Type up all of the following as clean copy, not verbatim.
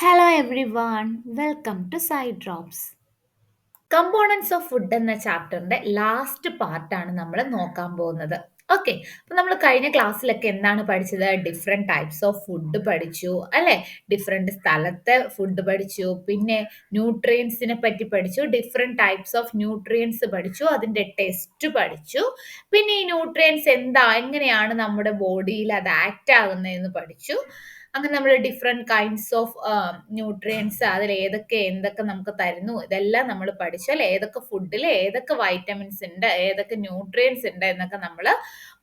Hello everyone, welcome to Side Drops. Components of food എന്ന ചാപ്റ്ററിന്റെ last പാർട്ടാണ് നമ്മൾ നോക്കാൻ പോകുന്നത്. ഓക്കെ, അപ്പൊ നമ്മൾ കഴിഞ്ഞ ക്ലാസ്സിലൊക്കെ എന്താണ് പഠിച്ചത്? ഡിഫറെന്റ് ടൈപ്സ് ഓഫ് ഫുഡ് പഠിച്ചു അല്ലെ? ഡിഫറെന്റ് സ്ഥലത്തെ ഫുഡ് പഠിച്ചു, പിന്നെ ന്യൂട്രിയൻസിനെ പറ്റി പഠിച്ചു, ഡിഫറെന്റ് ടൈപ്സ് ഓഫ് ന്യൂട്രിയൻസ് പഠിച്ചു, അതിന്റെ ടെസ്റ്റ് പഠിച്ചു, പിന്നെ ഈ ന്യൂട്രിയൻസ് എങ്ങനെയാണ് നമ്മുടെ ബോഡിയിൽ അത് ആക്ട് ആകുന്നതെന്ന് പഠിച്ചു. അങ്ങനെ നമ്മൾ ഡിഫറെന്റ് കൈൻഡ്സ് ഓഫ് ന്യൂട്രിയൻസ്, അതിൽ എന്തൊക്കെ നമുക്ക് തരുന്നു, ഇതെല്ലാം നമ്മൾ പഠിച്ചാൽ ഏതൊക്കെ ഫുഡിൽ ഏതൊക്കെ വൈറ്റമിൻസ് ഉണ്ട്, ഏതൊക്കെ ന്യൂട്രിയൻസ് ഉണ്ട് എന്നൊക്കെ നമ്മൾ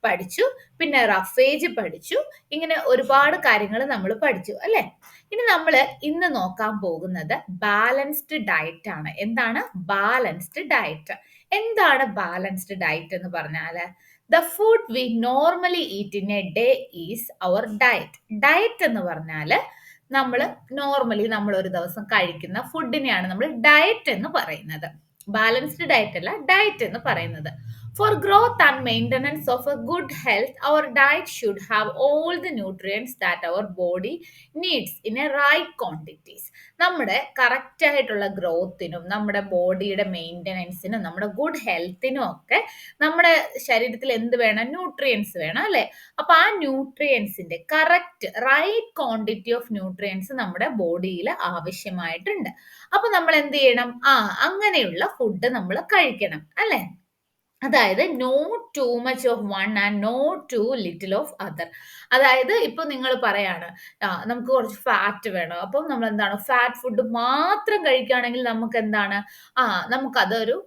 പഠിച്ചു. പിന്നെ റഫേജ് പഠിച്ചു. ഇങ്ങനെ ഒരുപാട് കാര്യങ്ങൾ നമ്മൾ പഠിച്ചു അല്ലെ? ഇനി നമ്മൾ ഇന്ന് നോക്കാൻ പോകുന്നത് ബാലൻസ്ഡ് ഡയറ്റ് ആണ്. എന്താണ് ബാലൻസ്ഡ് ഡയറ്റ്? എന്താണ് ബാലൻസ്ഡ് ഡയറ്റ് എന്ന് പറഞ്ഞാല് the food we normally eat in a day is our diet. Diet എന്ന് പറഞ്ഞാൽ നമ്മൾ ഒരു ദിവസം കഴിക്കുന്ന ഫുഡിനെയാണ് നമ്മൾ ഡയറ്റ് എന്ന് പറയുന്നത്. ബാലൻസ്ഡ് ഡയറ്റ് അല്ല, ഡയറ്റ് എന്ന് പറയുന്നത്. For growth and maintenance of a good health our diet should have all the nutrients that our body needs in a right quantities. നമ്മുടെ കറക്റ്റ് ആയിട്ടുള്ള ഗ്രോത്തിനും നമ്മുടെ ബോഡിയുടെ മെയിൻ്റനൻസിനും നമ്മുടെ ഗുഡ് ഹെൽത്തിനും ഒക്കെ നമ്മുടെ ശരീരത്തിൽ എന്ത് വേണം? ന്യൂട്രിയൻസ് വേണം അല്ലെ? അപ്പൊ ആ ന്യൂട്രിയൻസിന്റെ correct right quantity of nutrients നമ്മുടെ ബോഡിയിൽ ആവശ്യമായിട്ടുണ്ട്. അപ്പൊ നമ്മൾ എന്ത് ചെയ്യണം? അങ്ങനെയുള്ള ഫുഡ് നമ്മൾ കഴിക്കണം അല്ലെ? അതായത് no too much of one and no too little of other. അതായത് ഇപ്പൊ നിങ്ങൾ പറയാണ് നമുക്ക് കുറച്ച് ഫാറ്റ് വേണം, അപ്പം നമ്മൾ എന്താണ് ഫാറ്റ് ഫുഡ് മാത്രം കഴിക്കുകയാണെങ്കിൽ നമുക്ക് എന്താണ് നമുക്കതൊരു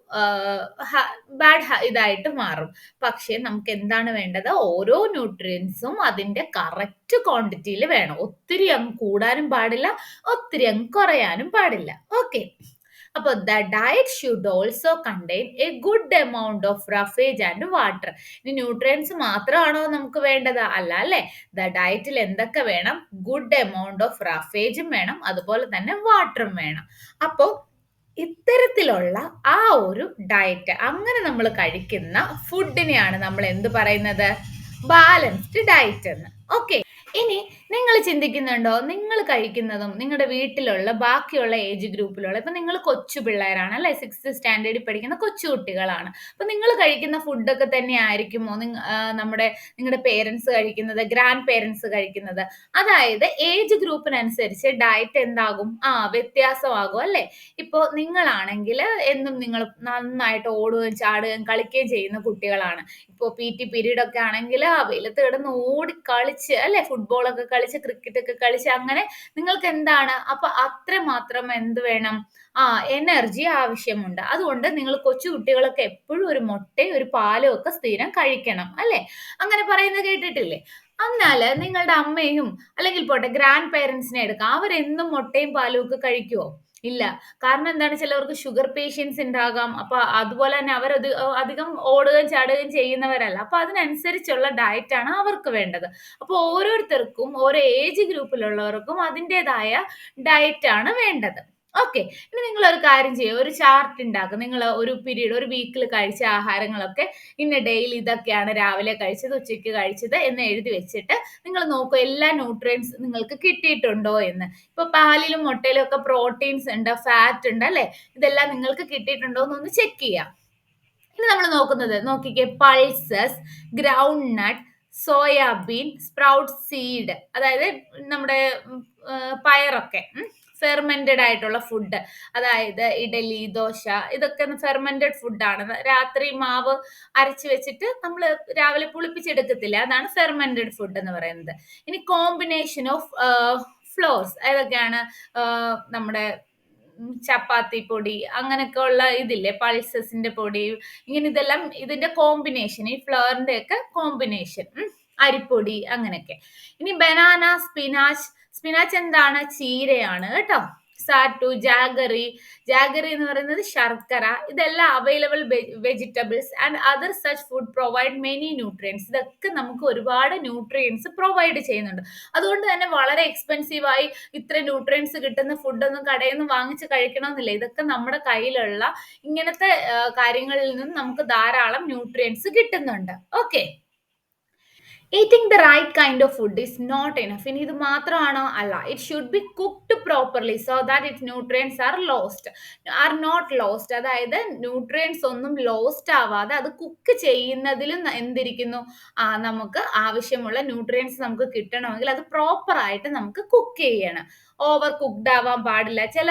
ബാഡ് ഇതായിട്ട് മാറും. പക്ഷെ നമുക്ക് എന്താണ് വേണ്ടത്? ഓരോ ന്യൂട്രിയൻസും അതിന്റെ കറക്റ്റ് ക്വാണ്ടിറ്റിയിൽ വേണം. ഒത്തിരി അങ്ങ് കൂടാനും പാടില്ല, ഒത്തിരി അങ്ങ് കുറയാനും പാടില്ല. ഓക്കെ, അപ്പോൾ the diet should also contain A good amount of roughage and water. ഇനി ന്യൂട്രിയൻസ് മാത്രമാണോ നമുക്ക് വേണ്ടത്? അല്ല അല്ലെ? ദ ഡയറ്റിൽ എന്തൊക്കെ വേണം? ഗുഡ് എമൗണ്ട് ഓഫ് റഫേജും വേണം, അതുപോലെ തന്നെ വാട്ടറും വേണം. അപ്പോൾ ഇത്തരത്തിലുള്ള ആ ഒരു ഡയറ്റ്, അങ്ങനെ നമ്മൾ കഴിക്കുന്ന ഫുഡിനെയാണ് നമ്മൾ എന്ത് പറയുന്നത്? ബാലൻസ്ഡ് ഡയറ്റ് എന്ന്. ഓക്കെ, ഇനി നിങ്ങൾ ചിന്തിക്കുന്നുണ്ടോ, നിങ്ങൾ കഴിക്കുന്നതും നിങ്ങളുടെ വീട്ടിലുള്ള ബാക്കിയുള്ള ഏജ് ഗ്രൂപ്പിലുള്ള, ഇപ്പൊ നിങ്ങൾ കൊച്ചു പിള്ളേരാണ് അല്ലെ? 6th സ്റ്റാൻഡേർഡിൽ പഠിക്കുന്ന കൊച്ചു കുട്ടികളാണ്. അപ്പൊ നിങ്ങൾ കഴിക്കുന്ന ഫുഡൊക്കെ തന്നെ ആയിരിക്കുമോ നിങ്ങളുടെ പേരൻസ് കഴിക്കുന്നത്, ഗ്രാൻഡ് പേരൻസ് കഴിക്കുന്നത്? അതായത് ഏജ് ഗ്രൂപ്പിനനുസരിച്ച് ഡയറ്റ് എന്താകും? വ്യത്യാസമാകും അല്ലെ? ഇപ്പോ നിങ്ങളാണെങ്കിൽ എന്നും നിങ്ങൾ നന്നായിട്ട് ഓടുകയും ചാടുകയും കളിക്കുകയും ചെയ്യുന്ന കുട്ടികളാണ്. ഇപ്പോ PT പീരീഡ് ഒക്കെ ആണെങ്കിൽ വെയിലത്ത് കിടന്ന് ഓടി കളിച്ച് അല്ലെ, ഫുട്ബോളൊക്കെ കളിച്ച് ക്രിക്കറ്റ് ഒക്കെ കളിച്ച് അങ്ങനെ നിങ്ങൾക്ക് എന്താണ്? അപ്പൊ അത്രമാത്രം എന്ത് വേണം? എനർജി ആവശ്യമുണ്ട്. അതുകൊണ്ട് നിങ്ങൾ കൊച്ചു കുട്ടികളൊക്കെ എപ്പോഴും ഒരു മുട്ടയും ഒരു പാലും ഒക്കെ സ്ഥിരം കഴിക്കണം അല്ലെ? അങ്ങനെ പറയുന്നത് കേട്ടിട്ടില്ലേ? എന്നാല് നിങ്ങളുടെ അമ്മയും അല്ലെങ്കിൽ പോട്ടെ ഗ്രാൻഡ് പേരൻസിനെ എടുക്കാം, അവരെന്നും മുട്ടയും പാലും ഒക്കെ കഴിക്കുവോ? ഇല്ല. കാരണം എന്താണ്? ചിലവർക്ക് ഷുഗർ പേഷ്യൻസ് ഉണ്ടാകാം. അപ്പൊ അതുപോലെ തന്നെ അവരത് അധികം ഓടുകയും ചാടുകയും ചെയ്യുന്നവരല്ല. അപ്പൊ അതിനനുസരിച്ചുള്ള ഡയറ്റ് ആണ് അവർക്ക് വേണ്ടത്. അപ്പൊ ഓരോരുത്തർക്കും ഓരോ ഏജ് ഗ്രൂപ്പിലുള്ളവർക്കും അതിൻ്റെതായ ഡയറ്റ് ആണ് വേണ്ടത്. ഓക്കെ, ഇനി നിങ്ങൾ ഒരു കാര്യം ചെയ്യുക, ഒരു ചാർട്ട് ഉണ്ടാക്കുക. നിങ്ങൾ ഒരു പീരീഡ്, ഒരു വീക്കിൽ കഴിച്ച ആഹാരങ്ങളൊക്കെ ഇന്ന ഡേയിൽ ഇതൊക്കെയാണ് രാവിലെ കഴിച്ചത്, ഉച്ചയ്ക്ക് കഴിച്ചത് എന്ന് എഴുതി വെച്ചിട്ട് നിങ്ങൾ നോക്കൂ എല്ലാ ന്യൂട്രിയൻസ് നിങ്ങൾക്ക് കിട്ടിയിട്ടുണ്ടോ എന്ന്. ഇപ്പൊ പാലിലും മുട്ടയിലും ഒക്കെ പ്രോട്ടീൻസ് ഉണ്ട്, ഫാറ്റ് ഉണ്ട് അല്ലെ? ഇതെല്ലാം നിങ്ങൾക്ക് കിട്ടിയിട്ടുണ്ടോ എന്നൊന്ന് ചെക്ക് ചെയ്യാം. ഇനി നമ്മൾ നോക്കിക്കേ, പൾസസ്, ഗ്രൗണ്ട് നട്ട്, സോയാബീൻ, സ്പ്രൗട്ട് സീഡ്, അതായത് നമ്മുടെ പയറൊക്കെ ഫെർമെന്റഡ് ആയിട്ടുള്ള ഫുഡ്. അതായത് ഇഡലി, ദോശ, ഇതൊക്കെ ഫെർമെന്റഡ് ഫുഡാണ്. രാത്രി മാവ് അരച്ച് വെച്ചിട്ട് നമ്മൾ രാവിലെ പുളിപ്പിച്ചെടുക്കത്തില്ല, അതാണ് ഫെർമെന്റഡ് ഫുഡ് എന്ന് പറയുന്നത്. ഇനി കോമ്പിനേഷൻ ഓഫ് ഫ്ലോർസ് ഏതൊക്കെയാണ്? നമ്മുടെ ചപ്പാത്തി പൊടി, അങ്ങനെയൊക്കെ ഉള്ള ഇതില്ലേ, പൾസസിന്റെ പൊടി, ഇങ്ങനെ ഇതെല്ലാം ഇതിന്റെ കോമ്പിനേഷൻ, ഈ ഫ്ലവറിന്റെ ഒക്കെ കോമ്പിനേഷൻ, അരിപ്പൊടി, അങ്ങനെയൊക്കെ. ഇനി ബനാന, സ്പിനാച്ച്. സ്പിനാച്ച് എന്താണ്? ചീരയാണ് കേട്ടോ. സാറ്റു, ജാഗറി. ജാഗറി എന്ന് പറയുന്നത് ശർക്കര. ഇതെല്ലാം available vegetables and other such food provide many nutrients. ഇതൊക്കെ നമുക്ക് ഒരുപാട് ന്യൂട്രിയൻസ് പ്രൊവൈഡ് ചെയ്യുന്നുണ്ട്. അതുകൊണ്ട് തന്നെ വളരെ എക്സ്പെൻസീവ് ആയി ഇത്ര ന്യൂട്രിയൻസ് കിട്ടുന്ന ഫുഡൊന്നും കടയിൽ നിന്ന് വാങ്ങിച്ച് കഴിക്കണമെന്നില്ല. ഇതൊക്കെ നമ്മുടെ കയ്യിലുള്ള ഇങ്ങനത്തെ കാര്യങ്ങളിൽ നിന്നും നമുക്ക് ധാരാളം ന്യൂട്രിയൻസ് കിട്ടുന്നുണ്ട്. Okay, eating the right kind of food is not enough. ഇനി ഇത് മാത്രമാണോ? അല്ല. It should be cooked properly so that it nutrients are not lost. അതായത് ന്യൂട്രിയൻസ് ഒന്നും ലോസ്റ്റ് ആവാതെ അത് കുക്ക് ചെയ്യുന്നതിലും എന്തിരിക്കുന്നു, നമുക്ക് ആവശ്യമുള്ള ന്യൂട്രിയൻസ് നമുക്ക് കിട്ടണമെങ്കിൽ അത് പ്രോപ്പർ ആയിട്ട് നമുക്ക് കുക്ക് ചെയ്യണം. ഓവർ കുക്ക്ഡ് ആവാൻ പാടില്ല. ചില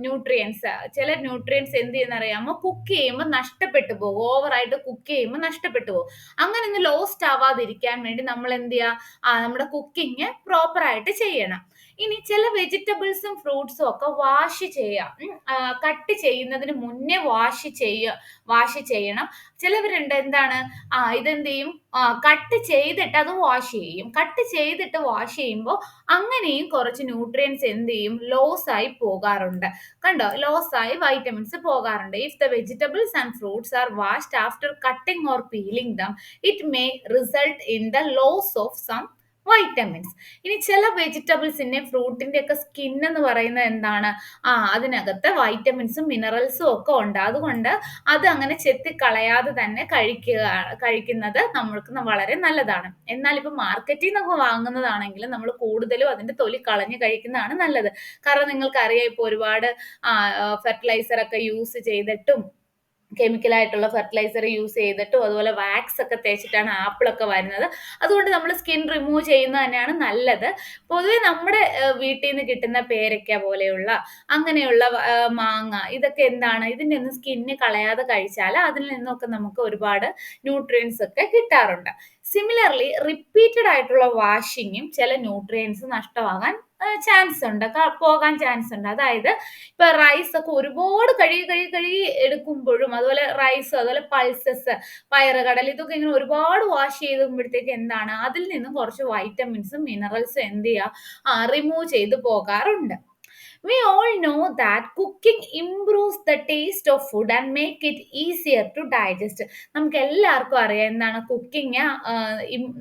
ന്യൂട്രിയൻസ് എന്ത് ചെയ്യുന്ന അറിയാമോ, കുക്ക് ചെയ്യുമ്പോൾ നഷ്ടപ്പെട്ടു പോകും. ഓവറായിട്ട് കുക്ക് ചെയ്യുമ്പോൾ നഷ്ടപ്പെട്ടു പോകും. അങ്ങനെ ഒന്ന് ലോസ്റ്റ് ആവാതിരിക്കാൻ വേണ്ടി നമ്മൾ എന്ത് ചെയ്യുക, നമ്മുടെ കുക്കിംഗ് പ്രോപ്പർ ആയിട്ട് ചെയ്യണം. ഇനി ചില വെജിറ്റബിൾസും ഫ്രൂട്ട്സും ഒക്കെ വാഷ് ചെയ്യാം. കട്ട് ചെയ്യുന്നതിന് മുന്നേ വാഷ് ചെയ്യണം. ചിലവരുണ്ട് എന്താണ്, ഇതെന്ത് ചെയ്യും, കട്ട് ചെയ്തിട്ട് അത് വാഷ് ചെയ്യുമ്പോൾ അങ്ങനെയും കുറച്ച് ന്യൂട്രിയൻസ് എന്ത് ചെയ്യും, ലോസ് ആയി പോകാറുണ്ട്. കണ്ടോ, ലോസ് ആയി വൈറ്റമിൻസ് പോകാറുണ്ട്. If the vegetables and fruits are washed after cutting or peeling them, it may result in the loss of some vitamins. ഇനി ചില വെജിറ്റബിൾസിന്റെ ഫ്രൂട്ടിന്റെ ഒക്കെ സ്കിൻ എന്ന് പറയുന്നത് എന്താണ്, അതിനകത്ത് വൈറ്റമിൻസും മിനറൽസും ഒക്കെ ഉണ്ട്. അതുകൊണ്ട് അത് അങ്ങനെ ചെത്തിക്കളയാതെ തന്നെ കഴിക്കുന്നത് നമ്മൾക്ക് വളരെ നല്ലതാണ്. എന്നാൽ ഇപ്പൊ മാർക്കറ്റിൽ നിന്നൊക്കെ വാങ്ങുന്നതാണെങ്കിൽ നമ്മൾ കൂടുതലും അതിന്റെ തൊലി കളഞ്ഞ് കഴിക്കുന്നതാണ് നല്ലത്. കാരണം നിങ്ങൾക്കറിയാം, ഇപ്പൊ ഒരുപാട് ഫെർട്ടിലൈസർ ഒക്കെ യൂസ് ചെയ്തിട്ടും കെമിക്കലായിട്ടുള്ള ഫെർട്ടിലൈസർ യൂസ് ചെയ്തിട്ടും അതുപോലെ വാക്സ് ഒക്കെ തേച്ചിട്ടാണ് ആപ്പിളൊക്കെ വരുന്നത്. അതുകൊണ്ട് നമ്മൾ സ്കിൻ റിമൂവ് ചെയ്യുന്നത് തന്നെയാണ് നല്ലത്. പൊതുവെ നമ്മുടെ വീട്ടിൽ നിന്ന് കിട്ടുന്ന പേരയ്ക്ക പോലെയുള്ള അങ്ങനെയുള്ള മാങ്ങ, ഇതൊക്കെ എന്താണ്, ഇതിൻ്റെ ഒന്നും സ്കിന്ന് കളയാതെ കഴിച്ചാൽ അതിൽ നിന്നൊക്കെ നമുക്ക് ഒരുപാട് ന്യൂട്രിയൻസ് ഒക്കെ കിട്ടാറുണ്ട്. സിമിലർലി റിപ്പീറ്റഡ് ആയിട്ടുള്ള വാഷിങ്ങും ചില ന്യൂട്രിയൻസ് നഷ്ടമാകാൻ പോകാൻ ചാൻസ് ഉണ്ട്. അതായത് ഇപ്പൊ റൈസ് ഒക്കെ ഒരുപാട് കഴുകി എടുക്കുമ്പോഴും, അതുപോലെ റൈസ്, അതുപോലെ പൾസസ്, പയറുകടൽ, ഇതൊക്കെ ഇങ്ങനെ ഒരുപാട് വാഷ് ചെയ്യുമ്പോഴത്തേക്ക് എന്താണ്, അതിൽ നിന്നും കുറച്ച് വൈറ്റമിൻസും മിനറൽസും എന്ത് ചെയ്യുക, റിമൂവ് ചെയ്ത് പോകാറുണ്ട്. We all know that cooking improves the taste of food and make it easier to digest. നമുക്ക് എല്ലാവർക്കും അറിയാം എന്താണ് കുക്കിംഗ്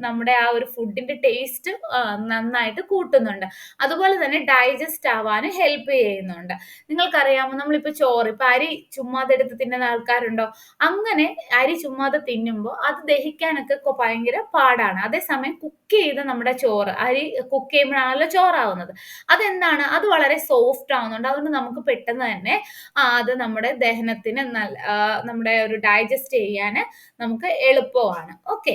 നമ്മുടെ ആ ഒരു ഫുഡിന്റെ ടേസ്റ്റ് നന്നായിട്ട് കൂട്ടുന്നുണ്ട്. അതുപോലെ തന്നെ ഡൈജസ്റ്റ് ആവാനും ഹെൽപ്പ് ചെയ്യുന്നുണ്ട്. നിങ്ങൾക്കറിയാമോ, നമ്മളിപ്പോ ചോറ്, ഇപ്പൊ അരി ചുമ്മാതെ എടുത്ത് തിന്നുന്ന ആൾക്കാരുണ്ടോ? അങ്ങനെ അരി ചുമ്മാതെ തിന്നുമ്പോൾ അത് ദഹിക്കാനൊക്കെ ഭയങ്കര പാടാണ്. അതേസമയം കുക്ക് ചെയ്ത് നമ്മുടെ അരി കുക്ക് ചെയ്യുമ്പോഴാണല്ലോ ചോറാവുന്നത്. അതെന്താണ്, അത് വളരെ സോഫ്റ്റ് ആവുന്നുണ്ട്. അതുകൊണ്ട് നമുക്ക് പെട്ടെന്ന് തന്നെ അത് നമ്മുടെ ദഹനത്തിന് നമ്മുടെ ഒരു ഡൈജസ്റ്റ് ചെയ്യാൻ നമുക്ക് എളുപ്പമാണ്. Okay.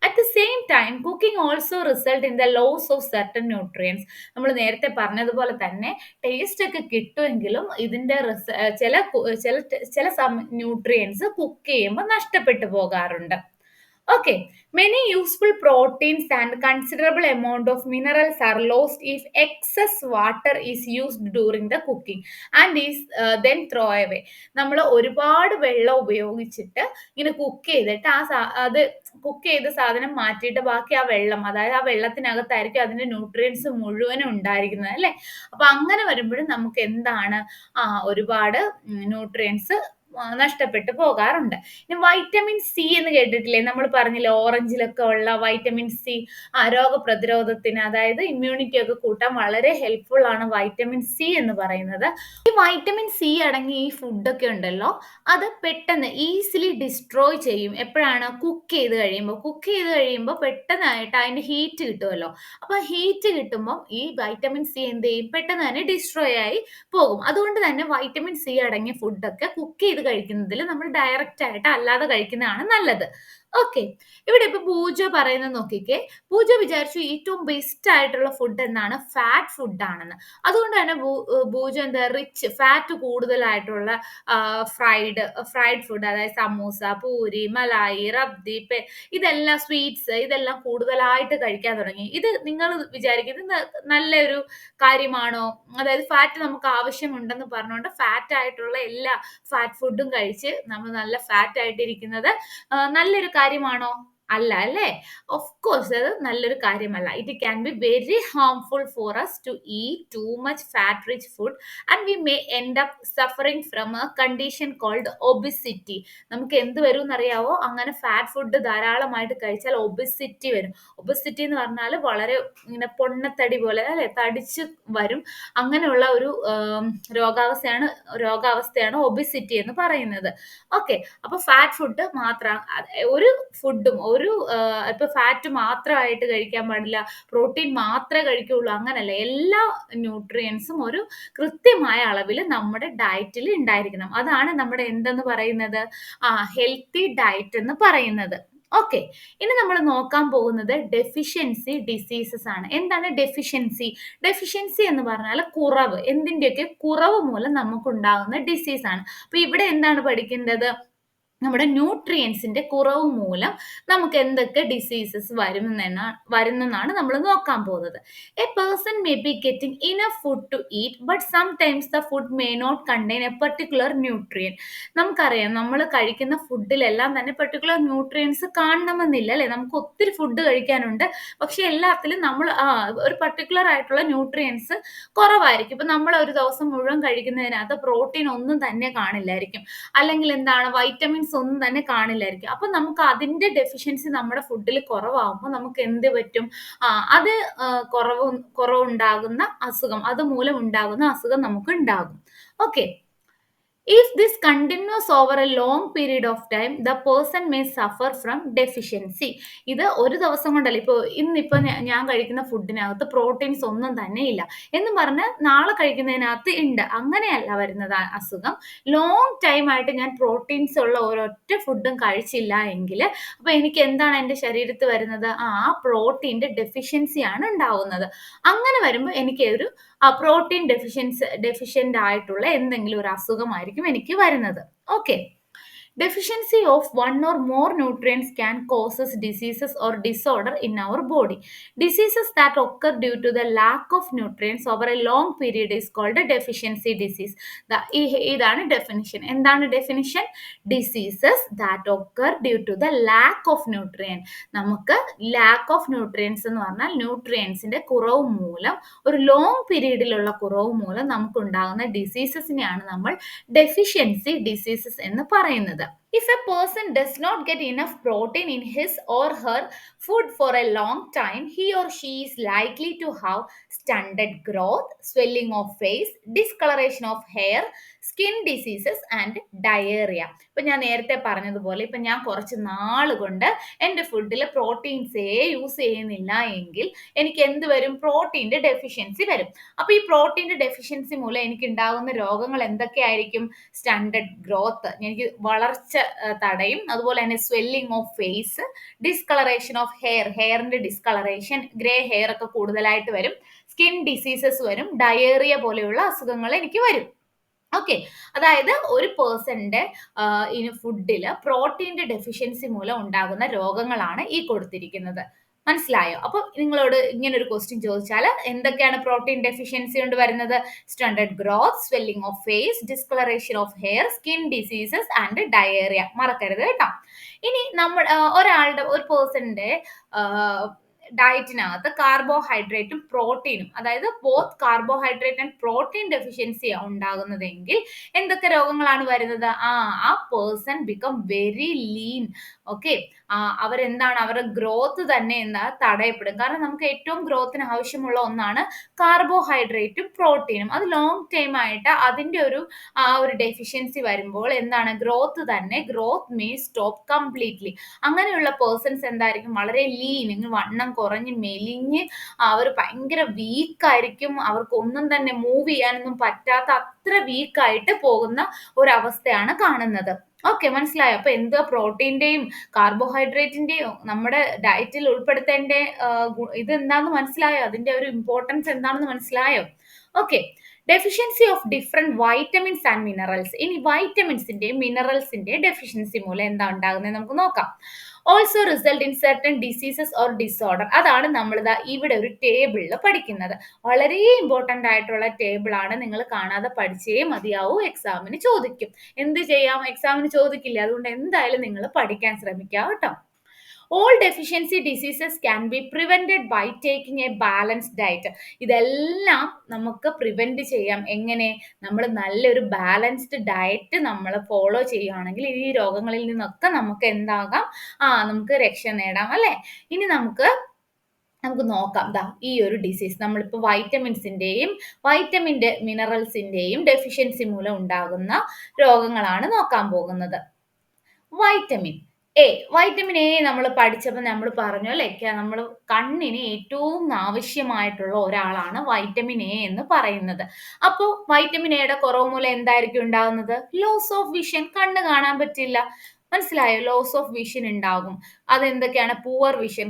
At the same time cooking also result in the loss of certain nutrients. നമ്മൾ നേരത്തെ പറഞ്ഞതുപോലെ തന്നെ ടേസ്റ്റ് ഒക്കെ കിട്ടുമെങ്കിലും ഇതിന്റെ ചില ന്യൂട്രിയൻസ് കുക്ക് ചെയ്യുമ്പോൾ നഷ്ടപ്പെട്ടു പോകാറുണ്ട്. Okay, many useful proteins and considerable amount of minerals are lost if excess water is used during the cooking and is then throw away. നമ്മൾ ഒരുപാട് വെള്ളം ഉപയോഗിച്ചിട്ട് ഇങ്ങനെ കുക്ക് ചെയ്തിട്ട് അത് കുക്ക് ചെയ്ത സാധനം മാറ്റിയിട്ട് ബാക്കി ആ വെള്ളം, അതായത് ആ വെള്ളത്തിനകത്തായിരിക്കും അതിന്റെ ന്യൂട്രിയൻസ് മുഴുവനും ഉണ്ടായിരിക്കുന്നത്, അല്ലെ? അപ്പൊ അങ്ങനെ വരുമ്പോഴും നമുക്ക് എന്താണ്, ഒരുപാട് ന്യൂട്രിയൻസ് നഷ്ടപ്പെട്ടു പോകാറുണ്ട്. ഇനി വൈറ്റമിൻ സി എന്ന് കേട്ടിട്ടില്ലേ? നമ്മൾ പറഞ്ഞില്ലേ ഓറഞ്ചിലൊക്കെ ഉള്ള വൈറ്റമിൻ സി രോഗപ്രതിരോധത്തിന്, അതായത് ഇമ്മ്യൂണിറ്റി ഒക്കെ കൂട്ടാൻ വളരെ ഹെൽപ്ഫുൾ ആണ് വൈറ്റമിൻ സി എന്ന് പറയുന്നത്. ഈ വൈറ്റമിൻ സി അടങ്ങിയ ഈ ഫുഡൊക്കെ ഉണ്ടല്ലോ, അത് പെട്ടെന്ന് ഈസിലി ഡിസ്ട്രോയ് ചെയ്യും. എപ്പോഴാണ്? കുക്ക് ചെയ്ത് കഴിയുമ്പോൾ പെട്ടെന്നായിട്ട് അതിന്റെ ഹീറ്റ് കിട്ടുമല്ലോ. അപ്പൊ ഹീറ്റ് കിട്ടുമ്പോൾ ഈ വൈറ്റമിൻ സി എന്ത് ചെയ്യും, പെട്ടെന്ന് തന്നെ ഡിസ്ട്രോയ് ആയി പോകും. അതുകൊണ്ട് തന്നെ വൈറ്റമിൻ സി അടങ്ങിയ ഫുഡൊക്കെ കുക്ക് ചെയ്ത് കഴിക്കുന്നതിൽ നമ്മൾ ഡയറക്റ്റ് ആയിട്ട് അല്ലാതെ കഴിക്കുന്നതാണ് നല്ലത്. ഓക്കെ. ഇവിടെ ഇപ്പൊ പൂജ പറയുന്നത് നോക്കിക്കേ. പൂജ വിചാരിച്ചു ഏറ്റവും ബെസ്റ്റ് ആയിട്ടുള്ള ഫുഡ് എന്നാണ് ഫാറ്റ് ഫുഡ് ആണെന്ന്. അതുകൊണ്ട് തന്നെ പൂജ എന്താ, റിച്ച് ഫാറ്റ് കൂടുതലായിട്ടുള്ള ഫ്രൈഡ് ഫുഡ്, അതായത് സമൂസ, പൂരി, മലായി, റബ്ദി, ഇതെല്ലാം സ്വീറ്റ്സ്, ഇതെല്ലാം കൂടുതലായിട്ട് കഴിക്കാൻ തുടങ്ങി. ഇത് നിങ്ങൾ വിചാരിക്കുന്നത് നല്ലൊരു കാര്യമാണോ? അതായത് ഫാറ്റ് നമുക്ക് ആവശ്യമുണ്ടെന്ന് പറഞ്ഞുകൊണ്ട് ഫാറ്റ് ആയിട്ടുള്ള എല്ലാ ഫാറ്റ് ഫുഡും കഴിച്ച് നമ്മൾ നല്ല ഫാറ്റ് ആയിട്ടിരിക്കുന്നത് നല്ലൊരു കാര്യമാണോ? അല്ല, അല്ലേ? ഓഫ് കോഴ്സ് അത് നല്ലൊരു കാര്യമല്ല. It can be very harmful for us to eat too much fat rich food and we may end up suffering from a condition called obesity. നമുക്ക് എന്ത് വരും എന്നറിയാവോ? അങ്ങനെ ഫാറ്റ് ഫുഡ് ധാരാളമായിട്ട് കഴിച്ചാൽ ഒബിസിറ്റി വരും. ഒബിസിറ്റി എന്ന് പറഞ്ഞാൽ വളരെ ഇങ്ങനെ പൊണ്ണത്തടി പോലെ, അല്ലെ, തടിച്ച് വരും. അങ്ങനെയുള്ള ഒരു രോഗാവസ്ഥയാണ് ഒബിസിറ്റി എന്ന് പറയുന്നത്. ഓക്കെ. അപ്പൊ ഫാറ്റ് ഫുഡ് മാത്രം ഒരു ഒരു ഇപ്പൊ ഫാറ്റ് മാത്രമായിട്ട് കഴിക്കാൻ പാടില്ല, പ്രോട്ടീൻ മാത്രമേ കഴിക്കുള്ളൂ, അങ്ങനല്ല. എല്ലാ ന്യൂട്രിയൻസും ഒരു കൃത്യമായ അളവിൽ നമ്മുടെ ഡയറ്റിൽ ഉണ്ടായിരിക്കണം. അതാണ് നമ്മുടെ എന്തെന്ന് പറയുന്നത്, ഹെൽത്തി ഡയറ്റ് എന്ന് പറയുന്നത്. ഓക്കെ, ഇനി നമ്മൾ നോക്കാൻ പോകുന്നത് ഡെഫിഷ്യൻസി ഡിസീസസ് ആണ്. എന്താണ് ഡെഫിഷ്യൻസി? ഡെഫിഷ്യൻസി എന്ന് പറഞ്ഞാൽ കുറവ്, എന്തിൻ്റെയൊക്കെ കുറവ് മൂലം നമുക്കുണ്ടാകുന്ന ഡിസീസ് ആണ്. അപ്പൊ ഇവിടെ എന്താണ് പഠിക്കേണ്ടത്? നമ്മുടെ ന്യൂട്രിയൻസിന്റെ കുറവ് മൂലം നമുക്ക് എന്തൊക്കെ ഡിസീസസ് വരുന്നെന്നാണ് നമ്മൾ നോക്കാൻ പോകുന്നത്. A person may be getting enough food to eat, but sometimes the food may not contain a particular nutrient. നമുക്കറിയാം, നമ്മൾ കഴിക്കുന്ന ഫുഡിലെല്ലാം തന്നെ പെർട്ടിക്കുലർ ന്യൂട്രിയൻസ് കാണണമെന്നില്ല, അല്ലെ? നമുക്ക് ഒത്തിരി ഫുഡ് കഴിക്കാനുണ്ട്, പക്ഷെ എല്ലാത്തിലും നമ്മൾ ഒരു പെർട്ടിക്കുലർ ആയിട്ടുള്ള ന്യൂട്രിയൻസ് കുറവായിരിക്കും. ഇപ്പൊ നമ്മൾ ഒരു ദിവസം മുഴുവൻ കഴിക്കുന്നതിനകത്ത് പ്രോട്ടീൻ ഒന്നും തന്നെ കാണില്ലായിരിക്കും, അല്ലെങ്കിൽ എന്താണ് വൈറ്റമിൻസ് ഒന്നും തന്നെ കാണില്ലായിരിക്കും. അപ്പൊ നമുക്ക് അതിന്റെ ഡെഫിഷ്യൻസി നമ്മുടെ ഫുഡിൽ കുറവാകുമ്പോൾ നമുക്ക് എന്ത് പറ്റും? അത് കുറവുണ്ടാകുന്ന അസുഖം, അതുമൂലം ഉണ്ടാകുന്ന അസുഖം നമുക്ക് ഉണ്ടാകും. Okay, if this continues over a long period of time, the person may suffer from deficiency. ഇത് ഒരു ദിവസം കൊണ്ടല്ല. ഇന്നിപ്പോ ഞാൻ കഴിക്കുന്ന ഫുഡിനകത്ത് പ്രോട്ടീൻസ് ഒന്നും തന്നെ ഇല്ല എന്ന് പറഞ്ഞ് നാളെ കഴിക്കുന്നതിനകത്ത് ഉണ്ട്, അങ്ങനെയല്ല വരുന്നത് അസുഖം. ലോങ് ടൈം ആയിട്ട് ഞാൻ പ്രോട്ടീൻസ് ഉള്ള ഒരൊറ്റ ഫുഡും കഴിച്ചില്ല എങ്കിൽ അപ്പൊ എനിക്ക് എന്താണ് എൻ്റെ ശരീരത്തിൽ വരുന്നത്? പ്രോട്ടീൻ്റെ ഡെഫിഷ്യൻസി ആണ് ഉണ്ടാവുന്നത്. അങ്ങനെ വരുമ്പോൾ എനിക്ക് ഒരു പ്രോട്ടീൻ ഡെഫിഷ്യൻ്റ് ആയിട്ടുള്ള എന്തെങ്കിലും ഒരു അസുഖമായിരിക്കും എനിക്ക് വരുന്നത്. Okay, deficiency of one or more nutrients can causes diseases or disorder in our body. Diseases that occur due to the lack of nutrients over a long period is called a deficiency disease. ഇതാണ് definition. എന്താണ് definition? Diseases that occur due to the lack of nutrient. നമുക്ക് lack of nutrients എന്ന് പറഞ്ഞാൽ ന്യൂട്രിയൻസിന്റെ കുറവ് മൂലം, ഒരു long പീരീഡിലുള്ള കുറവ് മൂലം നമുക്കുണ്ടാകുന്ന ഡിസീസസിനെയാണ് നമ്മൾ ഡെഫിഷ്യൻസി ഡിസീസസ് എന്ന് പറയുന്നത്. If a person does not get enough protein in his or her food for a long time, he or she is likely to have stunted growth, swelling of face, discoloration of hair, skin diseases and diarrhoea. ഇപ്പൊ ഞാൻ നേരത്തെ പറഞ്ഞതുപോലെ ഇപ്പൊ ഞാൻ കുറച്ച് നാൾ കൊണ്ട് എൻ്റെ ഫുഡിൽ പ്രോട്ടീൻസേ യൂസ് ചെയ്യുന്നില്ല എങ്കിൽ എനിക്ക് എന്ത് വരും? പ്രോട്ടീൻ്റെ ഡെഫിഷ്യൻസി വരും. അപ്പൊ ഈ പ്രോട്ടീൻ്റെ ഡെഫിഷ്യൻസി മൂലം എനിക്ക് ഉണ്ടാകുന്ന രോഗങ്ങൾ എന്തൊക്കെയായിരിക്കും? സ്റ്റണ്ടഡ് ഗ്രോത്ത്, എനിക്ക് വളർച്ച തടയും. അതുപോലെ തന്നെ swelling of face, discoloration of ഹെയറിന്റെ ഡിസ്കളറേഷൻ, ഗ്രേ ഹെയർ ഒക്കെ കൂടുതലായിട്ട് വരും, സ്കിൻ ഡിസീസസ് വരും, ഡയേറിയ പോലെയുള്ള അസുഖങ്ങൾ എനിക്ക് വരും. ഓക്കെ, അതായത് ഒരു പേഴ്സന്റെ ഫുഡില് പ്രോട്ടീന്റെ ഡെഫിഷ്യൻസി മൂലം ഉണ്ടാകുന്ന രോഗങ്ങളാണ് ഈ കൊടുത്തിരിക്കുന്നത്. മനസ്സിലായോ? അപ്പൊ നിങ്ങളോട് ഇങ്ങനെ ഒരു ക്വസ്റ്റ്യൻ ചോദിച്ചാൽ എന്തൊക്കെയാണ് പ്രോട്ടീൻ ഡെഫിഷ്യൻസി കൊണ്ട് വരുന്നത്? Stunted growth, swelling of face, discoloration of hair, skin diseases and diarrhoea. മറക്കരുത് കേട്ടോ. ഇനി ഒരു പേഴ്സന്റെ ഡയറ്റിനകത്ത് കാർബോഹൈഡ്രേറ്റും പ്രോട്ടീനും, അതായത് both carbohydrate and protein deficiency ഉണ്ടാകുന്നതെങ്കിൽ എന്തൊക്കെ രോഗങ്ങളാണ് വരുന്നത്? ആ person become very lean. Okay, അവരെന്താണ്, അവരുടെ ഗ്രോത്ത് തന്നെ തടയപ്പെടും. കാരണം നമുക്ക് ഏറ്റവും ഗ്രോത്തിന് ആവശ്യമുള്ള ഒന്നാണ് കാർബോഹൈഡ്രേറ്റും പ്രോട്ടീനും. അത് ലോങ് ടൈം ആയിട്ട് അതിൻ്റെ ഒരു ഡെഫിഷ്യൻസി വരുമ്പോൾ എന്താണ്? Growth may stop completely. അങ്ങനെയുള്ള പേഴ്സൺസ് എന്തായിരിക്കും? വളരെ ലീൻ, വണ്ണം കുറഞ്ഞ് മെലിഞ്ഞ് അവർ ഭയങ്കര വീക്കായിരിക്കും. അവർക്ക് ഒന്നും തന്നെ മൂവ് ചെയ്യാനൊന്നും പറ്റാത്ത അത്ര വീക്കായിട്ട് പോകുന്ന ഒരവസ്ഥയാണ് കാണുന്നത്. ഓക്കെ, മനസ്സിലായോ? അപ്പൊ എന്താ പ്രോട്ടീന്റെയും കാർബോഹൈഡ്രേറ്റിന്റെയും നമ്മുടെ ഡയറ്റിൽ ഉൾപ്പെടുത്തേണ്ട ഇത് എന്താണെന്ന് മനസ്സിലായോ? അതിന്റെ ഒരു ഇമ്പോർട്ടൻസ് എന്താണെന്ന് മനസ്സിലായോ? Okay, deficiency of different vitamins and minerals. ഇനി വൈറ്റമിൻസിന്റെയും മിനറൽസിന്റെയും ഡെഫിഷ്യൻസി മൂലം എന്താ ഉണ്ടാകുന്നത് നമുക്ക് നോക്കാം. Also result in certain diseases or disorder. അതാണ് നമ്മൾ ഇവിടെ ഒരു ടേബിളിൽ പഠിക്കുന്നത്. വളരെ ഇമ്പോർട്ടൻ്റ് ആയിട്ടുള്ള ടേബിൾ ആണ്, നിങ്ങൾ കാണാതെ പഠിച്ചേ മതിയാവൂ. എക്സാമിന് ചോദിക്കും. എന്ത് ചെയ്യാം? എക്സാമിന് ചോദിക്കില്ല. അതുകൊണ്ട് എന്തായാലും നിങ്ങൾ പഠിക്കാൻ ശ്രമിക്കുക കേട്ടോ. All deficiency diseases can be prevented by taking a balanced diet. ഇതെല്ലാം നമുക്ക് പ്രിവെന്റ് ചെയ്യാം. എങ്ങനെ? നമ്മൾ നല്ലൊരു ബാലൻസ്ഡ് ഡയറ്റ് നമ്മൾ ഫോളോ ചെയ്യുകയാണെങ്കിൽ ഈ രോഗങ്ങളിൽ നിന്നൊക്കെ നമുക്ക് എന്താകാം? നമുക്ക് രക്ഷ നേടാം, അല്ലെ? ഇനി നമുക്ക് നോക്കാം. ഈ ഒരു ഡിസീസ് നമ്മളിപ്പോൾ വൈറ്റമിൻ്റെ മിനറൽസിന്റെയും ഡെഫിഷ്യൻസി മൂലം ഉണ്ടാകുന്ന രോഗങ്ങളാണ് നോക്കാൻ പോകുന്നത്. Vitamin A. വൈറ്റമിൻ എ നമ്മൾ പഠിച്ചപ്പോൾ നമ്മൾ പറഞ്ഞു അല്ലേ, നമ്മൾ കണ്ണിന് ഏറ്റവും ആവശ്യമായിട്ടുള്ള ഒരാളാണ് വൈറ്റമിൻ എ എന്ന് പറയുന്നത്. അപ്പോൾ വൈറ്റമിൻ എയുടെ കുറവ് മൂലം എന്തായിരിക്കും ഉണ്ടാകുന്നത്? ലോസ് ഓഫ് വിഷൻ, കണ്ണ് കാണാൻ പറ്റില്ല. മനസ്സിലായോ? ലോസ് ഓഫ് വിഷൻ ഉണ്ടാകും. അതെന്തൊക്കെയാണ്? പൂവർ വിഷൻ,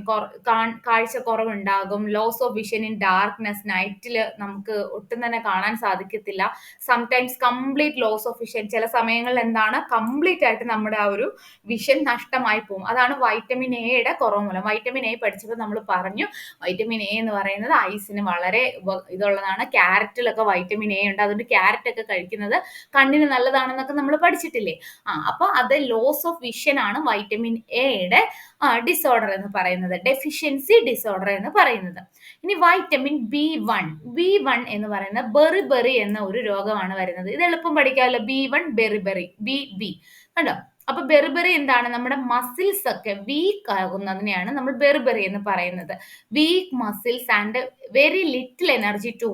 കാഴ്ച കുറവുണ്ടാകും. Loss of vision in darkness, നൈറ്റിൽ നമുക്ക് ഒട്ടും തന്നെ കാണാൻ സാധിക്കത്തില്ല. Sometimes complete loss of vision, ചില സമയങ്ങളിൽ എന്താണ്, കംപ്ലീറ്റ് ആയിട്ട് നമ്മുടെ ആ ഒരു വിഷൻ നഷ്ടമായി പോകും. അതാണ് വൈറ്റമിൻ എയുടെ കുറവ് മൂലം. വൈറ്റമിൻ എ പഠിച്ചപ്പോൾ നമ്മൾ പറഞ്ഞു, വൈറ്റമിൻ എ എന്ന് പറയുന്നത് ഐസിന് വളരെ ഇതുള്ളതാണ്. ക്യാരറ്റിലൊക്കെ വൈറ്റമിൻ എ ഉണ്ട്, അതുകൊണ്ട് ക്യാരറ്റ് ഒക്കെ കഴിക്കുന്നത് കണ്ണിന് നല്ലതാണെന്നൊക്കെ നമ്മൾ പഠിച്ചിട്ടില്ലേ? അപ്പൊ അത് ലോസ് ഓഫ് വിഷൻ ആണ് വൈറ്റമിൻ എയുടെ ഡിസോർഡർ എന്ന് പറയുന്നത്, ഡെഫിഷ്യൻസി ഡിസോർഡർ എന്ന് പറയുന്നത്. ഇനി വൈറ്റമിൻ ബി വൺ എന്ന് പറയുന്നത് ബെറി എന്ന ഒരു രോഗമാണ് വരുന്നത്. ഇത് എളുപ്പം പഠിക്കാമല്ലോ. ബി1 ബെറി ബി കണ്ടോ? അപ്പൊ ബെറിബെറി എന്താണ്? നമ്മുടെ മസിൽസ് ഒക്കെ വീക്ക് ആകുന്നതിനെയാണ് നമ്മൾ ബെറിബെറി എന്ന് പറയുന്നത്. Weak muscles and very little energy to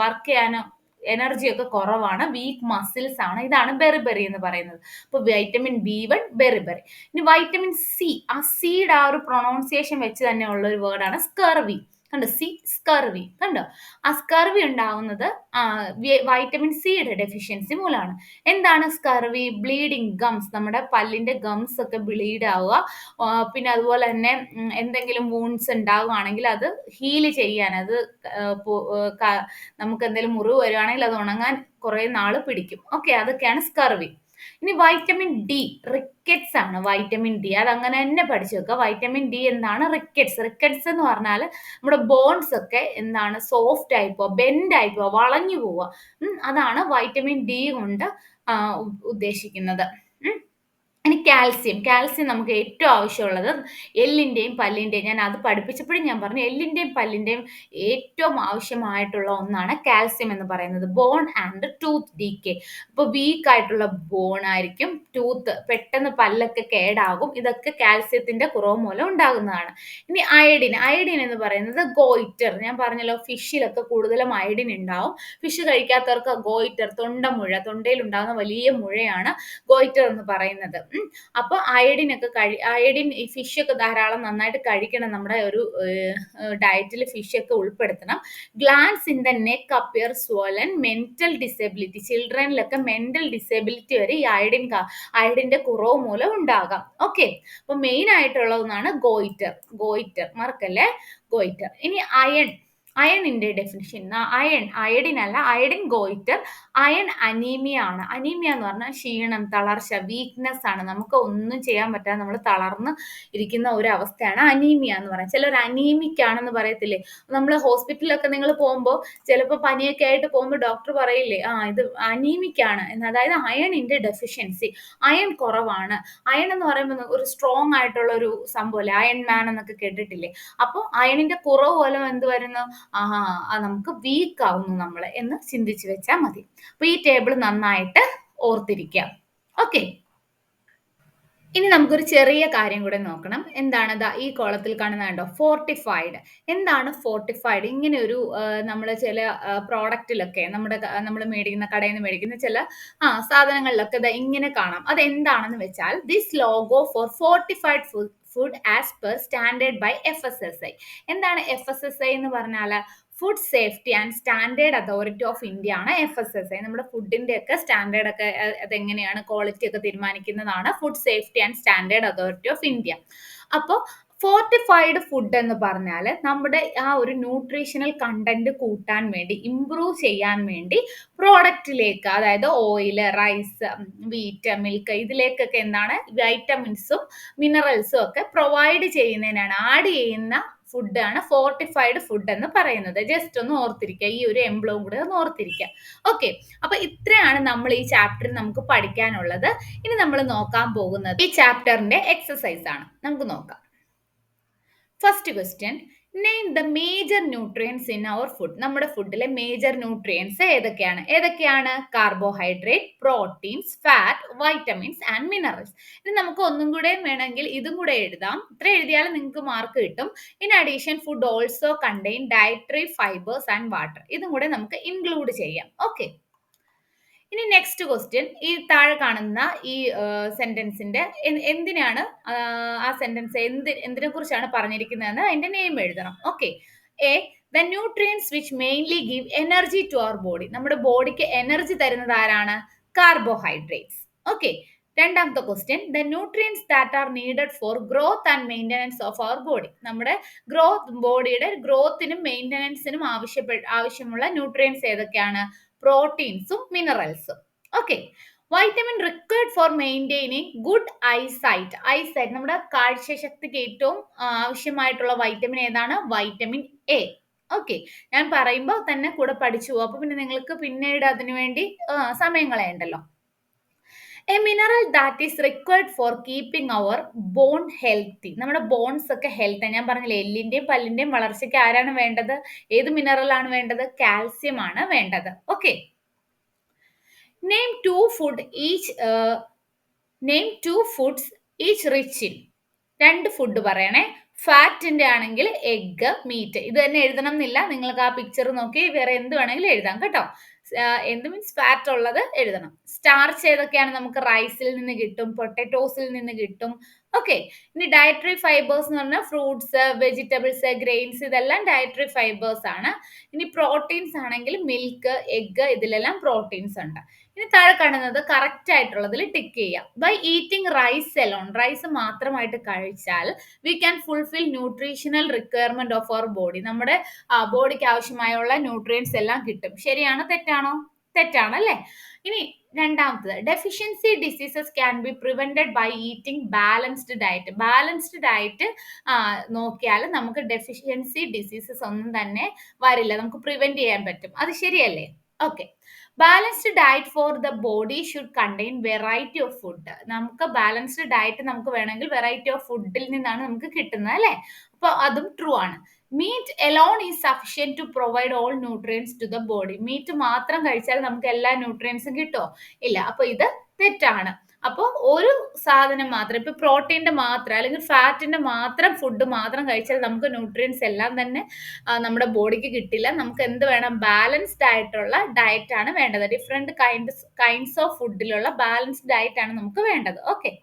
work ചെയ്യാനോ എനർജി ഒക്കെ കുറവാണ്, വീക്ക് മസിൽസ് ആണ്. ഇതാണ് ബെറിബെറി എന്ന് പറയുന്നത്. അപ്പൊ വൈറ്റമിൻ ബി1 ബെറിബെറി. ഇനി വൈറ്റമിൻ സി, ആ സിയുടെ ആ ഒരു പ്രൊണൗൺസിയേഷൻ വെച്ച് തന്നെ ഉള്ള ഒരു വേർഡാണ് സ്കർവി. കണ്ടോ? സ്കർവി കണ്ടോ? ആ സ്കർവി ഉണ്ടാവുന്നത് വൈറ്റമിൻ സിയുടെ ഡെഫിഷ്യൻസി മൂലമാണ്. എന്താണ് സ്കർവി? ബ്ലീഡിങ് ഗംസ്, നമ്മുടെ പല്ലിന്റെ ഗംസ് ഒക്കെ ബ്ലീഡ് ആവുക. പിന്നെ അതുപോലെ തന്നെ എന്തെങ്കിലും വൂൺസ് ഉണ്ടാവുകയാണെങ്കിൽ അത് ഹീല് ചെയ്യാൻ, അത് നമുക്ക് എന്തെങ്കിലും മുറിവ് വരുവാണെങ്കിൽ അത് ഉണങ്ങാൻ കുറെ നാള് പിടിക്കും. ഓക്കെ, അതൊക്കെയാണ് സ്കർവി. ഇനി വൈറ്റമിൻ ഡി, റിക്കറ്റ്സ് ആണ് വൈറ്റമിൻ ഡി. അത് അങ്ങനെ തന്നെ പഠിച്ചു വെക്കുക. വൈറ്റമിൻ ഡി എന്താണ്? റിക്കറ്റ്സ് എന്ന് പറഞ്ഞാൽ നമ്മുടെ ബോൺസ് ഒക്കെ എന്താണ്, സോഫ്റ്റ് ആയി പോവുക, ബെൻഡ് ആയി പോവുക, വളഞ്ഞു പോവുക. അതാണ് വൈറ്റമിൻ ഡി കൊണ്ട് ഉദ്ദേശിക്കുന്നത്. ഇനി കാൽസ്യം നമുക്ക് ഏറ്റവും ആവശ്യമുള്ളത് എല്ലിന്റെയും പല്ലിന്റെയും, ഞാൻ അത് പഠിപ്പിച്ചപ്പോഴും ഞാൻ പറഞ്ഞു, എല്ലിന്റെയും പല്ലിന്റെയും ഏറ്റവും ആവശ്യമായിട്ടുള്ള ഒന്നാണ് കാൽസ്യം എന്ന് പറയുന്നത്. Bone and tooth decay. ഇപ്പൊ വീക്ക് ആയിട്ടുള്ള ബോൺ ആയിരിക്കും, ടൂത്ത് പെട്ടെന്ന് പല്ലൊക്കെ കേടാകും. ഇതൊക്കെ കാൽസ്യത്തിന്റെ കുറവ് മൂലം ഉണ്ടാകുന്നതാണ്. ഇനി അയഡിൻ എന്ന് പറയുന്നത് ഗോയിറ്റർ. ഞാൻ പറഞ്ഞല്ലോ, ഫിഷിലൊക്കെ കൂടുതലും അയഡിൻ ഉണ്ടാവും. ഫിഷ് കഴിക്കാത്തവർക്ക് ഗോയിറ്റർ, തൊണ്ടയിൽ ഉണ്ടാകുന്ന വലിയ മുഴയാണ് ഗോയിറ്റർ എന്ന് പറയുന്നത്. അപ്പൊ അയഡിൻ ഈ ഫിഷ് ഒക്കെ ധാരാളം നന്നായിട്ട് കഴിക്കണം. നമ്മുടെ ഒരു ഡയറ്റിൽ ഫിഷ് ഒക്കെ ഉൾപ്പെടുത്തണം. Glands in the neck appear swollen, mental disability, ചിൽഡ്രനിലൊക്കെ മെന്റൽ ഡിസബിലിറ്റി വരെ ഈ അയഡിന്റെ കുറവ് മൂലം ഉണ്ടാകാം. ഓക്കെ, അപ്പൊ മെയിൻ ആയിട്ടുള്ള ഒന്നാണ് ഗോയിറ്റർ മറക്കല്ലേ, ഗോയിറ്റർ. ഇനി അയണിന്റെ ഡെഫിനിഷൻ, അയഡിൻ അല്ല, അയഡിൻ ഗോയിറ്റർ. അയൺ അനീമിയ ആണ്. അനീമിയ എന്ന് പറഞ്ഞാൽ ക്ഷീണം, തളർച്ച, വീക്ക്നെസ് ആണ്. നമുക്ക് ഒന്നും ചെയ്യാൻ പറ്റാതെ നമ്മൾ തളർന്ന് ഇരിക്കുന്ന ഒരു അവസ്ഥയാണ് അനീമിയ എന്ന് പറയുന്നത്. ചിലർ അനീമിക് ആണെന്ന് പറയത്തില്ലേ? നമ്മൾ ഹോസ്പിറ്റലിലൊക്കെ നിങ്ങൾ പോകുമ്പോൾ ചിലപ്പോൾ പനിയൊക്കെ ആയിട്ട് പോകുമ്പോൾ ഡോക്ടർ പറയില്ലേ, ഇത് അനീമിക് ആണ് എന്ന്. അതായത് അയണിന്റെ ഡെഫിഷ്യൻസി, അയൺ കുറവാണ്. അയൺ എന്ന് പറയുമ്പോൾ ഒരു സ്ട്രോങ് ആയിട്ടുള്ള ഒരു സംഭവമല്ലേ, അയൺ മാൻ എന്നൊക്കെ കേട്ടിട്ടില്ലേ? അപ്പോൾ അയണിന്റെ കുറവ് മൂലം എന്ത് വരുന്നു? നമുക്ക് വീക്ക് ആവുന്നു നമ്മള് എന്ന് ചിന്തിച്ചു വെച്ചാൽ മതി. അപ്പൊ ഈ ടേബിൾ നന്നായിട്ട് ഓർത്തിരിക്കാം. ഓക്കെ, ഇനി നമുക്കൊരു ചെറിയ കാര്യം കൂടെ നോക്കണം. എന്താണ് ഈ കോളത്തിൽ കാണുന്നുണ്ടോ? ഫോർട്ടിഫൈഡ്. എന്താണ് ഫോർട്ടിഫൈഡ്? ഇങ്ങനെ ഒരു നമ്മൾ ചില പ്രോഡക്റ്റിലൊക്കെ നമ്മൾ മേടിക്കുന്ന, കടയിൽ നിന്ന് മേടിക്കുന്ന ചില സാധനങ്ങളിലൊക്കെ ഇങ്ങനെ കാണാം. അത് എന്താണെന്ന് വെച്ചാൽ, this logo for fortified food as per standard by FSSAI. എന്താണ് FSSAI എന്ന് പറഞ്ഞാൽ? Food safety and standard authority of India ആണ് FSSAI. നമ്മുടെ ഫുഡിന്റെ ഒക്കെ സ്റ്റാൻഡേർഡ് ഒക്കെ അതെങ്ങനെയാണ്, ക്വാളിറ്റി ഒക്കെ തീരുമാനിക്കുന്നതാണ് food safety and standard authority of India. അപ്പോൾ ഫോർട്ടിഫൈഡ് ഫുഡ് എന്ന് പറഞ്ഞാൽ നമ്മുടെ ആ ഒരു ന്യൂട്രീഷണൽ കണ്ടന്റ് കൂട്ടാൻ വേണ്ടി, ഇംപ്രൂവ് ചെയ്യാൻ വേണ്ടി പ്രോഡക്റ്റിലേക്ക്, അതായത് ഓയിൽ, റൈസ്, വീറ്റ്, മിൽക്ക്, ഇതിലേക്കൊക്കെ എന്താണ്, വൈറ്റമിൻസും മിനറൽസും ഒക്കെ പ്രൊവൈഡ് ചെയ്യുന്നതിനാണ്, ആഡ് ചെയ്യുന്ന ഫുഡാണ് ഫോർട്ടിഫൈഡ് ഫുഡ് എന്ന് പറയുന്നത്. ജസ്റ്റ് ഒന്ന് ഓർത്തിരിക്കുക, ഈ ഒരു എംബ്ലവും കൂടെ ഒന്ന് ഓർത്തിരിക്കുക. ഓക്കെ, അപ്പൊ ഇത്രയാണ് നമ്മൾ ഈ ചാപ്റ്ററിൽ നമുക്ക് പഠിക്കാനുള്ളത്. ഇനി നമ്മൾ നോക്കാൻ പോകുന്നത് ഈ ചാപ്റ്ററിന്റെ എക്സസൈസ് ആണ്. നമുക്ക് നോക്കാം. First question, name the major nutrients in our food. നമ്മുടെ ഫുഡിലെ മേജർ ന്യൂട്രിയൻസ് ഏതൊക്കെയാണ്? Carbohydrate, proteins, fat, vitamins and minerals. ഇനി നമുക്ക് ഒന്നും കൂടെ വേണമെങ്കിൽ ഇതും കൂടെ എഴുതാം. ഇത്ര എഴുതിയാലും നിങ്ങൾക്ക് മാർക്ക് കിട്ടും. In addition, food also contain dietary fibres and water. ഇതും കൂടെ നമുക്ക് ഇൻക്ലൂഡ് ചെയ്യാം. ഓക്കെ, ഇനി നെക്സ്റ്റ് ക്വസ്റ്റ്യൻ, ഈ താഴെ കാണുന്ന ഈ സെന്റൻസിന്റെ എന്തിനാണ് ആ സെന്റൻസ് എന്തിനെ കുറിച്ചാണ് പറഞ്ഞിരിക്കുന്നതെന്ന് അതിന്റെ നെയിം എഴുതണം. Okay. A, the nutrients which mainly give energy to our body. നമ്മുടെ ബോഡിക്ക് എനർജി തരുന്നത് ആരാണ്? കാർബോഹൈഡ്രേറ്റ്സ്. ഓക്കെ. രണ്ടാമത്തെ question, the nutrients that are needed for growth and maintenance of our body. നമ്മുടെ ബോഡിയുടെ ഗ്രോത്തിനും മെയിൻ്റനൻസിനും ആവശ്യമുള്ള ന്യൂട്രിയൻസ് ഏതൊക്കെയാണ്? പ്രോട്ടീൻസും മിനറൽസും. Okay. Vitamin required for maintaining good eyesight. Eyesight നമ്മുടെ കാഴ്ചശക്തിക്ക് ഏറ്റവും ആവശ്യമായിട്ടുള്ള വൈറ്റമിൻ ഏതാണ്? Vitamin A. ഓക്കെ. ഞാൻ പറയുമ്പോൾ തന്നെ കൂടെ പഠിച്ചു പോകും. അപ്പൊ പിന്നെ നിങ്ങൾക്ക് പിന്നീട് അതിനു വേണ്ടി സമയം കളയണ്ടല്ലോ. A mineral that is required for keeping our bone healthy. നമ്മുടെ ബോൺസ് ഒക്കെ ഹെൽത്ത്. ഞാൻ പറഞ്ഞില്ലേ, എല്ലിന്റെയും പല്ലിന്റെയും വളർച്ചയ്ക്ക് ആരാണ് വേണ്ടത്? ഏത് മിനറൽ ആണ് വേണ്ടത്? കാൽസ്യം ആണ് വേണ്ടത്. Okay. Name two foods each rich in. രണ്ട് ഫുഡ് പറയണേ. ഫാറ്റിന്റെ ആണെങ്കിൽ എഗ്, മീറ്റ്. ഇത് തന്നെ എഴുതണം എന്നില്ല, നിങ്ങൾക്ക് ആ പിക്ചർ നോക്കി വേറെ എന്ത് വേണമെങ്കിലും എഴുതാം കേട്ടോ. എന്ത് മീൻസ് ഫാറ്റ് ഉള്ളത് എഴുതണം. സ്റ്റാർച്ച് ഏതൊക്കെയാണ്? നമുക്ക് റൈസിൽ നിന്ന് കിട്ടും, പൊട്ടറ്റോസിൽ നിന്ന് കിട്ടും. ഓക്കെ. ഇനി ഡയറ്ററി ഫൈബേഴ്സ് എന്ന് പറഞ്ഞാൽ ഫ്രൂട്ട്സ്, വെജിറ്റബിൾസ്, ഗ്രെയിൻസ്, ഇതെല്ലാം ഡയറ്ററി ഫൈബേഴ്സ് ആണ്. ഇനി പ്രോട്ടീൻസ് ആണെങ്കിൽ മിൽക്ക്, എഗ്, ഇതിലെല്ലാം പ്രോട്ടീൻസ് ഉണ്ട്. ഇനി താഴെ കാണുന്നത് കറക്റ്റ് ആയിട്ടുള്ളതിൽ ടിക്ക് ചെയ്യാം. By eating rice alone, rice മാത്രമായിട്ട് കഴിച്ചാൽ we can fulfil nutritional requirement of our body. നമ്മുടെ ബോഡിക്ക് ആവശ്യമായുള്ള ന്യൂട്രിയൻസ് എല്ലാം കിട്ടും. ശരിയാണോ തെറ്റാണോ? തെറ്റാണ് അല്ലേ? ഇനി രണ്ടാമത്തത്, deficiency diseases can be prevented by eating balanced diet. Balanced diet നോക്കിയാൽ നമുക്ക് ഡെഫിഷ്യൻസി ഡിസീസസ് ഒന്നും തന്നെ വരില്ല, നമുക്ക് പ്രിവെന്റ് ചെയ്യാൻ പറ്റും. അത് ശരിയല്ലേ? Okay. Balanced diet for the body should contain variety of food. നമുക്ക് ബാലൻസ്ഡ് ഡയറ്റ് നമുക്ക് വേണമെങ്കിൽ വെറൈറ്റി ഓഫ് ഫുഡിൽ നിന്നാണ് നമുക്ക് കിട്ടുന്നത് അല്ലേ? അപ്പൊ അതും ട്രൂ ആണ്. Meat alone is sufficient to provide all nutrients to the body. Meat മാത്രം കഴിച്ചാൽ നമുക്ക് എല്ലാ ന്യൂട്രിയൻസും കിട്ടുമോ? ഇല്ല. അപ്പൊ ഇത് തെറ്റാണ്. അപ്പോൾ ഒരു സാധനം മാത്രം, ഇപ്പൊ പ്രോട്ടീന്റെ മാത്രം അല്ലെങ്കിൽ ഫാറ്റിന്റെ മാത്രം ഫുഡ് മാത്രം കഴിച്ചാൽ നമുക്ക് ന്യൂട്രിയൻസ് എല്ലാം തന്നെ നമ്മുടെ ബോഡിക്ക് കിട്ടില്ല. നമുക്ക് എന്ത് വേണം? ബാലൻസ്ഡ് ആയിട്ടുള്ള ഡയറ്റ് ആണ് വേണ്ടത്. ഡിഫറെന്റ് കൈൻഡ്സ് ഓഫ് ഫുഡിലുള്ള ബാലൻസ്ഡ് ഡയറ്റ് ആണ് നമുക്ക് വേണ്ടത്. ഓക്കെ.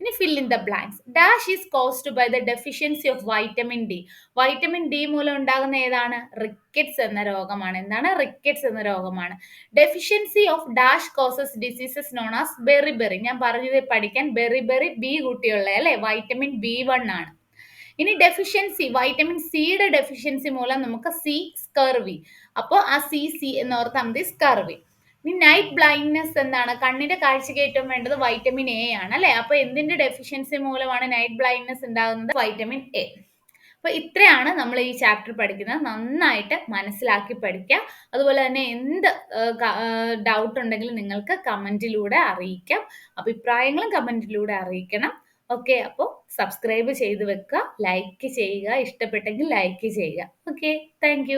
ഇനി fill in the blanks. Dash is caused by the deficiency of vitamin D. Vitamin D മൂലം ഉണ്ടാകുന്ന ഏതാണ്? റിക്കറ്റ്സ് എന്ന രോഗമാണ്. എന്താണ്? റിക്കറ്റ്സ് എന്ന രോഗമാണ്. Deficiency of dash causes diseases known as beriberi. ഞാൻ പറഞ്ഞത് പഠിക്കാൻ ബെറിബെറി ബി കുട്ടിയുള്ള അല്ലെ, വൈറ്റമിൻ B1 ആണ്. ഇനി ഡെഫിഷ്യൻസി, വൈറ്റമിൻ സിയുടെ ഡെഫിഷ്യൻസി മൂലം നമുക്ക് സ്കർവി. അപ്പോൾ ആ സി എന്നോർത്താൽ മതി, സ്കർവി. ഇനി നൈറ്റ് ബ്ലൈൻഡ്നെസ് എന്താണ്? കണ്ണിന്റെ കാഴ്ചയ്ക്ക് ഏറ്റവും വേണ്ടത് വൈറ്റമിൻ എ ആണ് അല്ലെ? അപ്പൊ എന്തിന്റെ ഡെഫിഷ്യൻസി മൂലമാണ് നൈറ്റ് ബ്ലൈൻഡ്നെസ് ഉണ്ടാകുന്നത്? Vitamin A. അപ്പൊ ഇത്രയാണ് നമ്മൾ ഈ ചാപ്റ്റർ പഠിക്കുന്നത്. നന്നായിട്ട് മനസ്സിലാക്കി പഠിക്കുക. അതുപോലെ തന്നെ എന്ത് ഡൗട്ട് ഉണ്ടെങ്കിലും നിങ്ങൾക്ക് കമന്റിലൂടെ അറിയിക്കാം. അഭിപ്രായങ്ങളും കമന്റിലൂടെ അറിയിക്കണം. ഓക്കെ. അപ്പോൾ സബ്സ്ക്രൈബ് ചെയ്ത് വെക്കുക, ലൈക്ക് ചെയ്യുക, ഇഷ്ടപ്പെട്ടെങ്കിൽ ലൈക്ക് ചെയ്യുക. ഓക്കെ. Thank you.